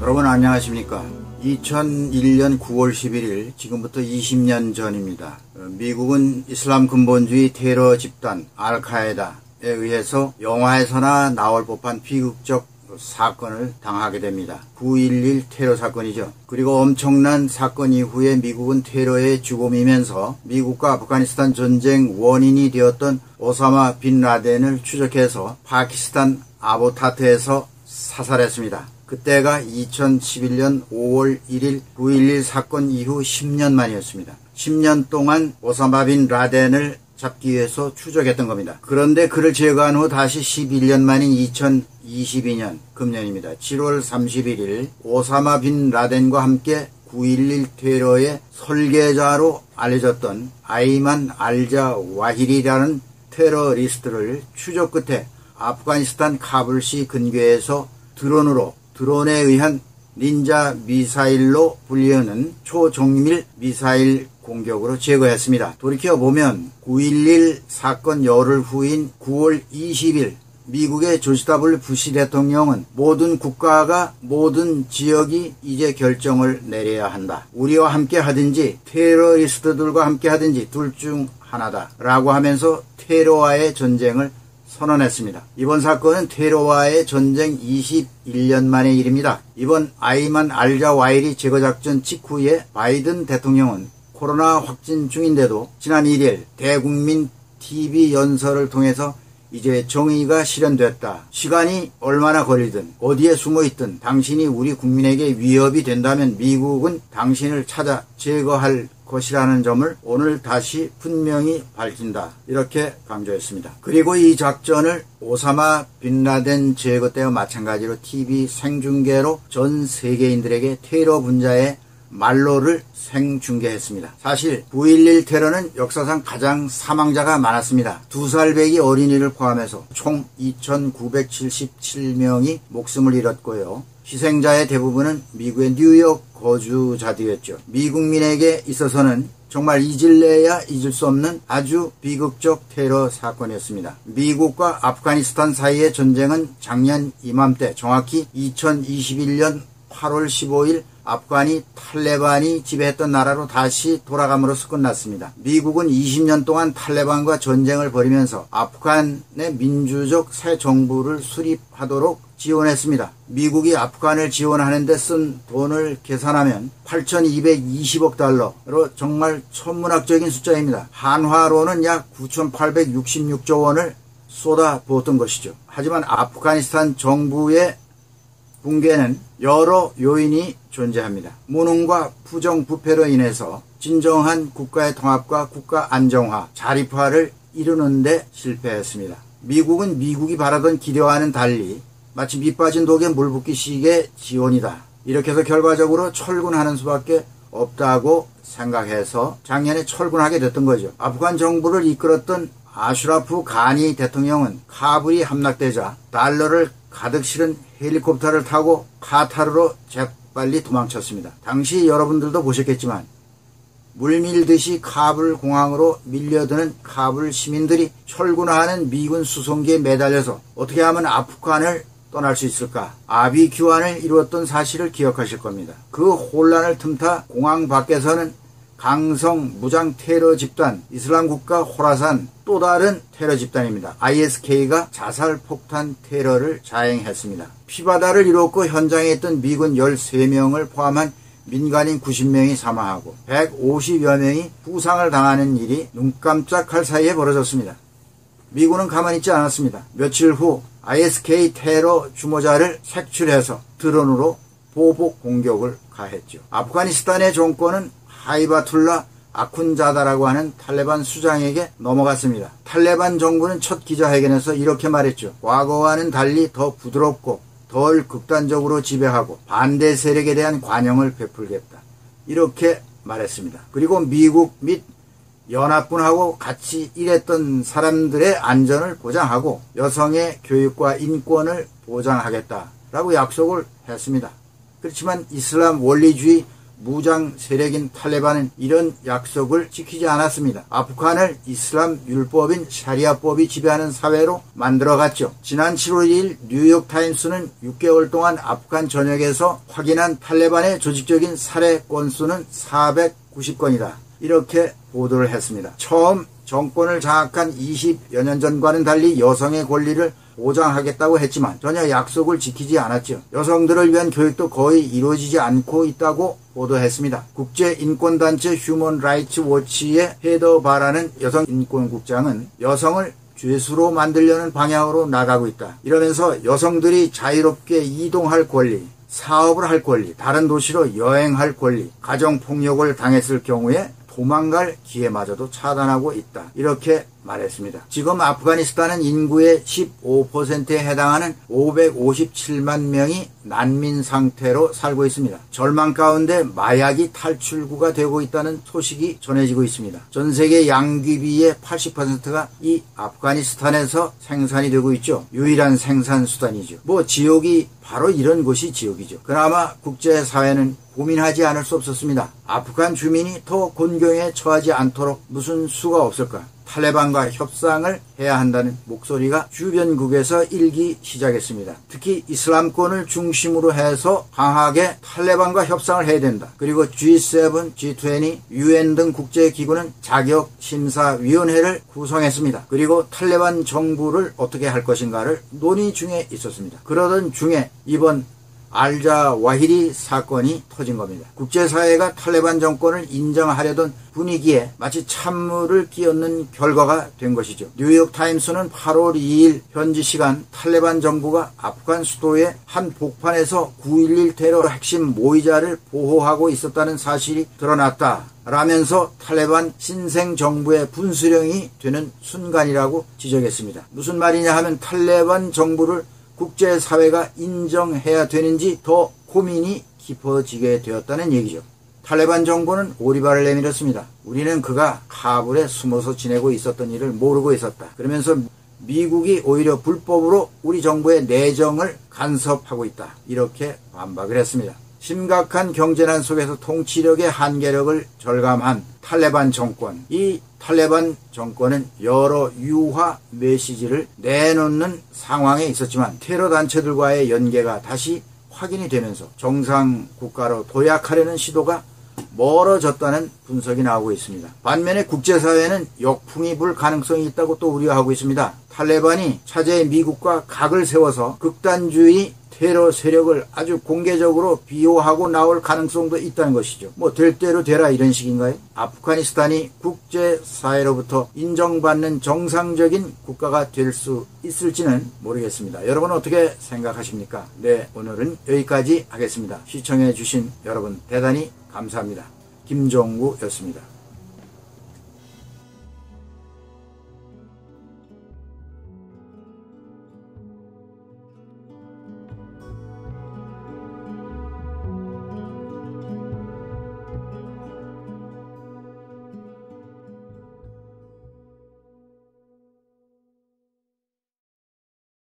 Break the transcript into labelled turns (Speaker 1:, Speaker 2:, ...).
Speaker 1: 여러분 안녕하십니까. 2001년 9월 11일 지금부터 20년 전입니다. 미국은 이슬람 근본주의 테러 집단 알카에다에 의해서 영화에서나 나올 법한 비극적 사건을 당하게 됩니다. 9.11 테러 사건이죠. 그리고 엄청난 사건 이후에 미국은 테러의 주범이면서 미국과 아프가니스탄 전쟁 원인이 되었던 오사마 빈 라덴을 추적해서 파키스탄 아보타트에서 사살했습니다. 그때가 2011년 5월 1일 9.11 사건 이후 10년 만이었습니다. 10년 동안 오사마 빈 라덴을 잡기 위해서 추적했던 겁니다. 그런데 그를 제거한 후 다시 11년 만인 2022년 금년입니다. 7월 31일 오사마 빈 라덴과 함께 9.11 테러의 설계자로 알려졌던 아이만 알자와히리라는 테러리스트를 추적 끝에 아프가니스탄 카불시 근교에서 드론에 의한 닌자 미사일로 불리우는 초정밀 미사일 공격으로 제거했습니다. 돌이켜보면 9.11 사건 열흘 후인 9월 20일 미국의 조지 W 부시 대통령은 모든 국가가 모든 지역이 이제 결정을 내려야 한다. 우리와 함께 하든지 테러리스트들과 함께 하든지 둘 중 하나다 라고 하면서 테러와의 전쟁을 선언했습니다. 이번 사건은 테러와의 전쟁 21년 만의 일입니다. 이번 아이만 알자와히리 제거작전 직후에 바이든 대통령은 코로나 확진 중인데도 지난 1일 대국민 TV 연설을 통해서 이제 정의가 실현됐다. 시간이 얼마나 걸리든 어디에 숨어있든 당신이 우리 국민에게 위협이 된다면 미국은 당신을 찾아 제거할 것이라는 점을 오늘 다시 분명히 밝힌다. 이렇게 강조했습니다. 그리고 이 작전을 오사마 빈 라덴 제거 때와 마찬가지로 TV 생중계로 전 세계인들에게 테러 분자의 말로를 생중계했습니다. 사실 9.11 테러는 역사상 가장 사망자가 많았습니다. 2살배기 어린이를 포함해서 총 2,977명이 목숨을 잃었고요. 희생자의 대부분은 미국의 뉴욕 거주자들이었죠. 미국민에게 있어서는 정말 잊을래야 잊을 수 없는 아주 비극적 테러 사건이었습니다. 미국과 아프가니스탄 사이의 전쟁은 작년 이맘때 정확히 2021년 8월 15일 아프간이 탈레반이 지배했던 나라로 다시 돌아감으로써 끝났습니다. 미국은 20년 동안 탈레반과 전쟁을 벌이면서 아프간의 민주적 새 정부를 수립하도록 지원했습니다. 미국이 아프간을 지원하는 데 쓴 돈을 계산하면 8,220억 달러로 정말 천문학적인 숫자입니다. 한화로는 약 9,866조 원을 쏟아부었던 것이죠. 하지만 아프가니스탄 정부의 붕괴는 여러 요인이 존재합니다. 무능과 부정부패로 인해서 진정한 국가의 통합과 국가 안정화, 자립화를 이루는 데 실패했습니다. 미국은 미국이 바라던 기대와는 달리 마치 밑 빠진 독에 물 붓기식의 지원이다. 이렇게 해서 결과적으로 철군하는 수밖에 없다고 생각해서 작년에 철군하게 됐던 거죠. 아프간 정부를 이끌었던 아슈라프 가니 대통령은 카불이 함락되자 달러를 가득 실은 헬리콥터를 타고 카타르로 재빨리 도망쳤습니다. 당시 여러분들도 보셨겠지만 물밀듯이 카불 공항으로 밀려드는 카불 시민들이 철군하는 미군 수송기에 매달려서 어떻게 하면 아프간을 떠날 수 있을까? 아비 규환을 이루었던 사실을 기억하실 겁니다. 그 혼란을 틈타 공항 밖에서는 강성 무장 테러 집단 이슬람 국가 호라산 또 다른 테러 집단입니다. ISK가 자살 폭탄 테러를 자행했습니다. 피바다를 이뤘고 현장에 있던 미군 13명을 포함한 민간인 90명이 사망하고 150여 명이 부상을 당하는 일이 눈 깜짝할 사이에 벌어졌습니다. 미군은 가만히 있지 않았습니다. 며칠 후 ISK 테러 주모자를 색출해서 드론으로 보복 공격을 가했죠. 아프가니스탄의 정권은 하이바툴라 아쿤자다라고 하는 탈레반 수장에게 넘어갔습니다. 탈레반 정부는 첫 기자회견에서 이렇게 말했죠. 과거와는 달리 더 부드럽고 덜 극단적으로 지배하고 반대 세력에 대한 관용을 베풀겠다. 이렇게 말했습니다. 그리고 미국 및 연합군하고 같이 일했던 사람들의 안전을 보장하고 여성의 교육과 인권을 보장하겠다라고 약속을 했습니다. 그렇지만 이슬람 원리주의 무장 세력인 탈레반은 이런 약속을 지키지 않았습니다. 아프간을 이슬람 율법인 샤리아법이 지배하는 사회로 만들어갔죠. 지난 7월 2일 뉴욕타임스는 6개월 동안 아프간 전역에서 확인한 탈레반의 조직적인 살해 건수는 490건이다. 이렇게 보도를 했습니다. 처음 정권을 장악한 20여 년 전과는 달리 여성의 권리를 보장하겠다고 했지만 전혀 약속을 지키지 않았죠. 여성들을 위한 교육도 거의 이루어지지 않고 있다고 보도했습니다. 국제인권단체 휴먼 라이츠 워치의 헤더 바라는 여성인권국장은 여성을 죄수로 만들려는 방향으로 나가고 있다. 이러면서 여성들이 자유롭게 이동할 권리, 사업을 할 권리, 다른 도시로 여행할 권리, 가정폭력을 당했을 경우에 도망갈 기회마저도 차단하고 있다. 이렇게 말했습니다. 지금 아프가니스탄은 인구의 15%에 해당하는 557만 명이 난민 상태로 살고 있습니다. 절망 가운데 마약이 탈출구가 되고 있다는 소식이 전해지고 있습니다. 전 세계 양귀비의 80%가 이 아프가니스탄에서 생산이 되고 있죠. 유일한 생산 수단이죠. 지옥이 바로 이런 곳이 지옥이죠. 그나마 국제사회는 고민하지 않을 수 없었습니다. 아프간 주민이 더 곤경에 처하지 않도록 무슨 수가 없을까? 탈레반과 협상을 해야 한다는 목소리가 주변국에서 일기 시작했습니다. 특히 이슬람권을 중심으로 해서 강하게 탈레반과 협상을 해야 된다. 그리고 G7, G20, UN 등 국제기구는 자격심사위원회를 구성했습니다. 그리고 탈레반 정부를 어떻게 할 것인가를 논의 중에 있었습니다. 그러던 중에 이번 알자와히리 사건이 터진 겁니다. 국제사회가 탈레반 정권을 인정하려던 분위기에 마치 찬물을 끼얹는 결과가 된 것이죠. 뉴욕타임스는 8월 2일 현지 시간 탈레반 정부가 아프간 수도의 한 복판에서 9.11 테러 핵심 모의자를 보호하고 있었다는 사실이 드러났다. 라면서 탈레반 신생 정부의 분수령이 되는 순간이라고 지적했습니다. 무슨 말이냐 하면 탈레반 정부를 국제사회가 인정해야 되는지 더 고민이 깊어지게 되었다는 얘기죠. 탈레반 정부는 오리발을 내밀었습니다. 우리는 그가 카불에 숨어서 지내고 있었던 일을 모르고 있었다. 그러면서 미국이 오히려 불법으로 우리 정부의 내정을 간섭하고 있다. 이렇게 반박을 했습니다. 심각한 경제난 속에서 통치력의 한계력을 절감한 탈레반 정권. 이 탈레반 정권은 여러 유화 메시지를 내놓는 상황에 있었지만 테러 단체들과의 연계가 다시 확인이 되면서 정상 국가로 도약하려는 시도가 멀어졌다는 분석이 나오고 있습니다. 반면에 국제사회는 역풍이 불 가능성이 있다고 또 우려하고 있습니다. 탈레반이 차제의 미국과 각을 세워서 극단주의 테러 세력을 아주 공개적으로 비호하고 나올 가능성도 있다는 것이죠. 될 대로 되라 이런 식인가요? 아프가니스탄이 국제사회로부터 인정받는 정상적인 국가가 될 수 있을지는 모르겠습니다. 여러분 어떻게 생각하십니까? 네, 오늘은 여기까지 하겠습니다. 시청해 주신 여러분 대단히 감사합니다. 김종구였습니다.